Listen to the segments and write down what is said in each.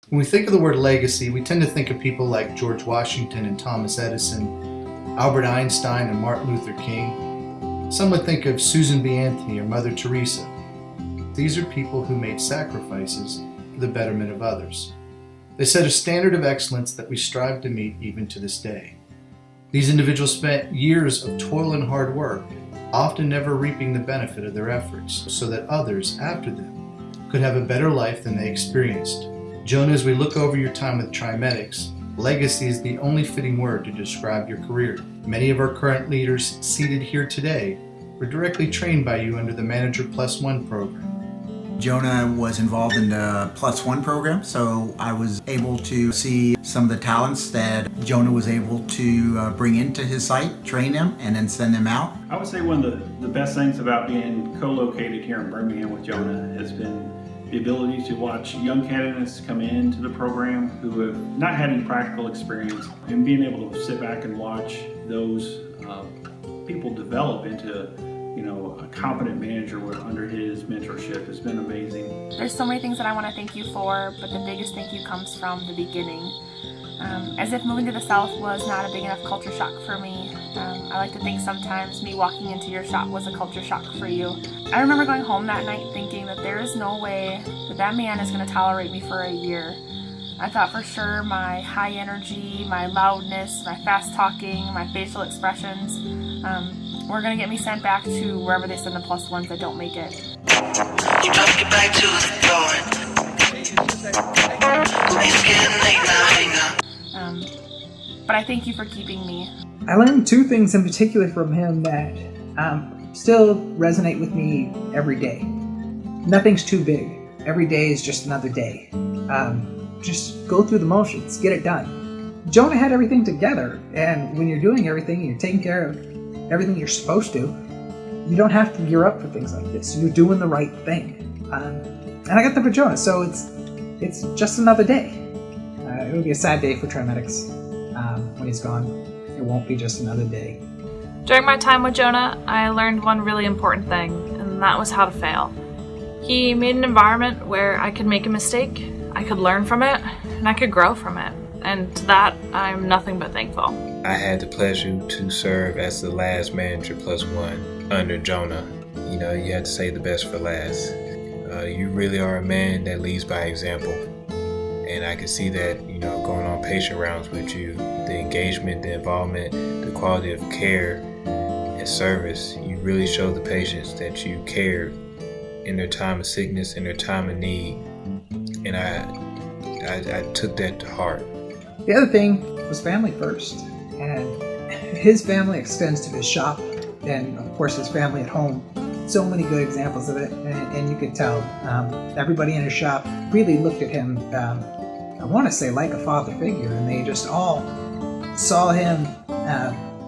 When we think of the word legacy, we tend to think of people like George Washington and Thomas Edison, Albert Einstein and Martin Luther King. Some would think of Susan B. Anthony or Mother Teresa. These are people who made sacrifices for the betterment of others. They set a standard of excellence that we strive to meet even to this day. These individuals spent years of toil and hard work, often never reaping the benefit of their efforts, so that others after them could have a better life than they experienced. Jonah, as we look over your time with TRIMEDX, legacy is the only fitting word to describe your career. Many of our current leaders seated here today were directly trained by you under the Manager Plus One program. Jonah was involved in the Plus One program, so I was able to see some of the talents that Jonah was able to bring into his site, train them, and then send them out. I would say one of the best things about being co-located here in Birmingham with Jonah has been the ability to watch young candidates come into the program who have not had any practical experience, and being able to sit back and watch those people develop into a competent manager under his mentorship has been amazing. There's so many things that I want to thank you for, but the biggest thank you comes from the beginning. As if moving to the South was not a big enough culture shock for me. I like to think sometimes me walking into your shop was a culture shock for you. I remember going home that night thinking that there is no way that man is going to tolerate me for a year. I thought for sure my high energy, my loudness, my fast talking, my facial expressions were going to get me sent back to wherever they send the plus ones that don't make it. You don't get back to the door. It's getting late now, hang up. But I thank you for keeping me. I learned two things in particular from him that still resonate with me every day. Nothing's too big. Every day is just another day. Just go through the motions, get it done. Jonah had everything together, and when you're doing everything, you're taking care of everything you're supposed to, you don't have to gear up for things like this. You're doing the right thing. And I got that for Jonah, so it's just another day. It'll be a sad day for TRIMEDX when he's gone. It won't be just another day. During my time with Jonah, I learned one really important thing, and that was how to fail. He made an environment where I could make a mistake, I could learn from it, and I could grow from it. And to that, I'm nothing but thankful. I had the pleasure to serve as the last Manager Plus One under Jonah. You had to say the best for last. You really are a man that leads by example. And I can see that, going on patient rounds with you, the engagement, the involvement, the quality of care and service, you really show the patients that you cared in their time of sickness, in their time of need. And I took that to heart. The other thing was family first, and his family extends to his shop, and of course his family at home. So many good examples of it, and you could tell everybody in his shop really looked at him, I want to say like a father figure, and they just all saw him,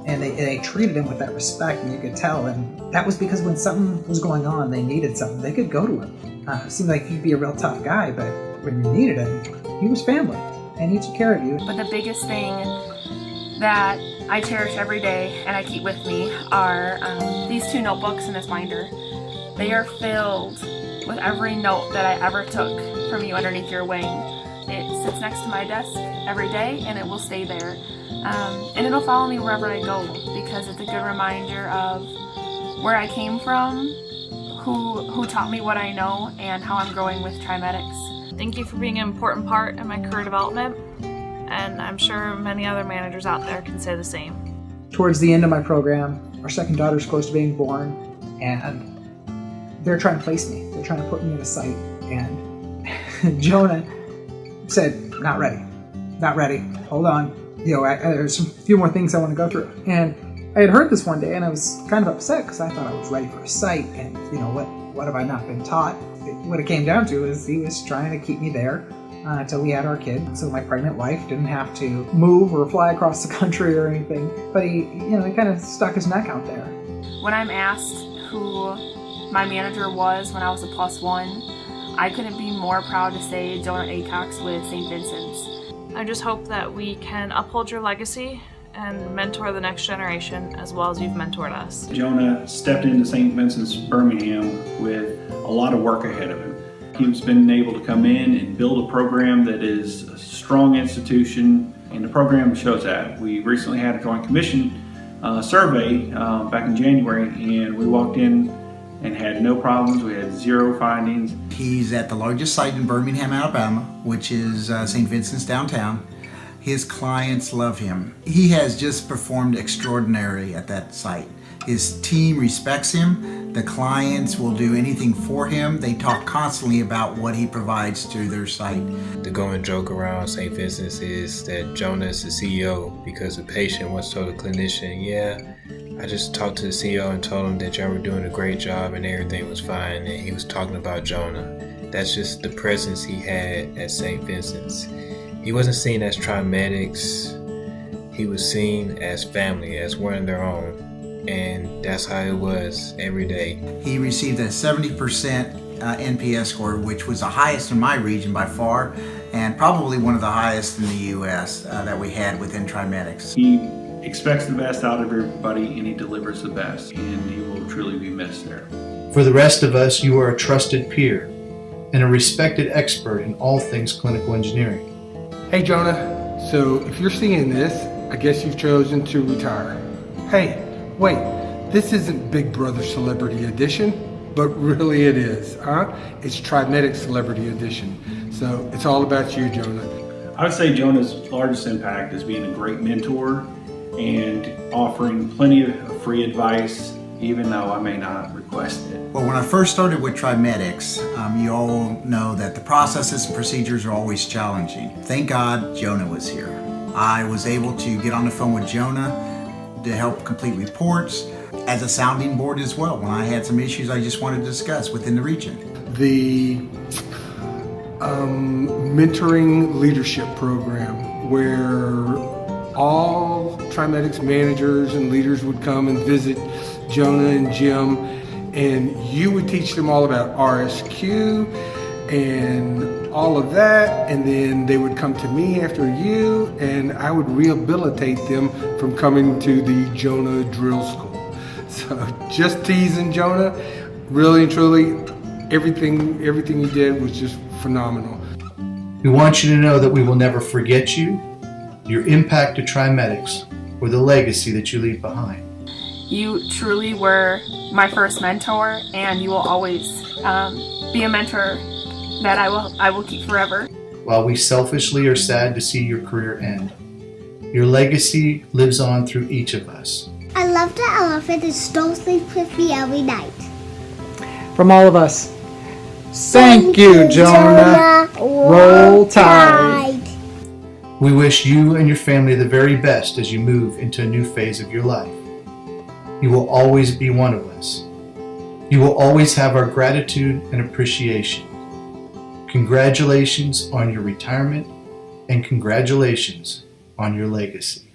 and they treated him with that respect, and you could tell, and that was because when something was going on, they needed something, they could go to him. It seemed like he'd be a real tough guy, but when you needed him, he was family. And he took care of you. But the biggest thing that I cherish every day and I keep with me are these two notebooks and this binder. They are filled with every note that I ever took from you underneath your wing. It sits next to my desk every day and it will stay there. And it'll follow me wherever I go because it's a good reminder of where I came from, who taught me what I know, and how I'm growing with TRIMEDX. Thank you for being an important part in my career development, and I'm sure many other managers out there can say the same. Towards the end of my program, our second daughter's close to being born, and they're trying to place me. They're trying to put me in a site, and Jonah said, not ready, hold on. There's a few more things I want to go through. And I had heard this one day, and I was kind of upset because I thought I was ready for a site, and what have I not been taught? What it came down to is he was trying to keep me there until we had our kid, so my pregnant wife didn't have to move or fly across the country or anything. But he kind of stuck his neck out there. When I'm asked who my manager was when I was a plus one, I couldn't be more proud to say Jonah Aycox with St. Vincent's. I just hope that we can uphold your legacy and mentor the next generation as well as you've mentored us. Jonah stepped into St. Vincent's Birmingham with a lot of work ahead of him. He's been able to come in and build a program that is a strong institution, and the program shows that. We recently had a Joint Commission survey back in January, and we walked in and had no problems. We had 0 findings. He's at the largest site in Birmingham, Alabama, which is St. Vincent's downtown. His clients love him. He has just performed extraordinary at that site. His team respects him. The clients will do anything for him. They talk constantly about what he provides to their site. The going joke around St. Vincent's is that Jonah is the CEO because the patient once told a clinician, yeah, I just talked to the CEO and told him that y'all were doing a great job and everything was fine, and he was talking about Jonah. That's just the presence he had at St. Vincent's. He wasn't seen as TRIMEDX. He was seen as family, as one of their own. And that's how it was every day. He received a 70% NPS score, which was the highest in my region by far, and probably one of the highest in the U.S. That we had within TRIMEDX. He expects the best out of everybody, and he delivers the best, and he will truly be missed there. For the rest of us, you are a trusted peer and a respected expert in all things clinical engineering. Hey Jonah, so if you're seeing this, I guess you've chosen to retire. Hey, wait, this isn't Big Brother Celebrity Edition, but really it is, huh? It's TRIMEDX Celebrity Edition. So it's all about you, Jonah. I would say Jonah's largest impact is being a great mentor and offering plenty of free advice, even though I may not request it. Well, when I first started with TRIMEDX, you all know that the processes and procedures are always challenging. Thank God Jonah was here. I was able to get on the phone with Jonah to help complete reports as a sounding board as well when I had some issues I just wanted to discuss within the region. The mentoring leadership program where all TRIMEDX managers and leaders would come and visit Jonah and Jim, and you would teach them all about RSQ and all of that, and then they would come to me after you, and I would rehabilitate them from coming to the Jonah drill school. So just teasing Jonah, really and truly, everything you did was just phenomenal. We want you to know that we will never forget you, your impact to TRIMEDX, or the legacy that you leave behind. You truly were my first mentor, and you will always be a mentor that I will keep forever. While we selfishly are sad to see your career end, your legacy lives on through each of us. I love the elephant that still sleeps with me every night. From all of us, thank you, Jonah. Roll Tide. We wish you and your family the very best as you move into a new phase of your life. You will always be one of us. You will always have our gratitude and appreciation. Congratulations on your retirement, and congratulations on your legacy.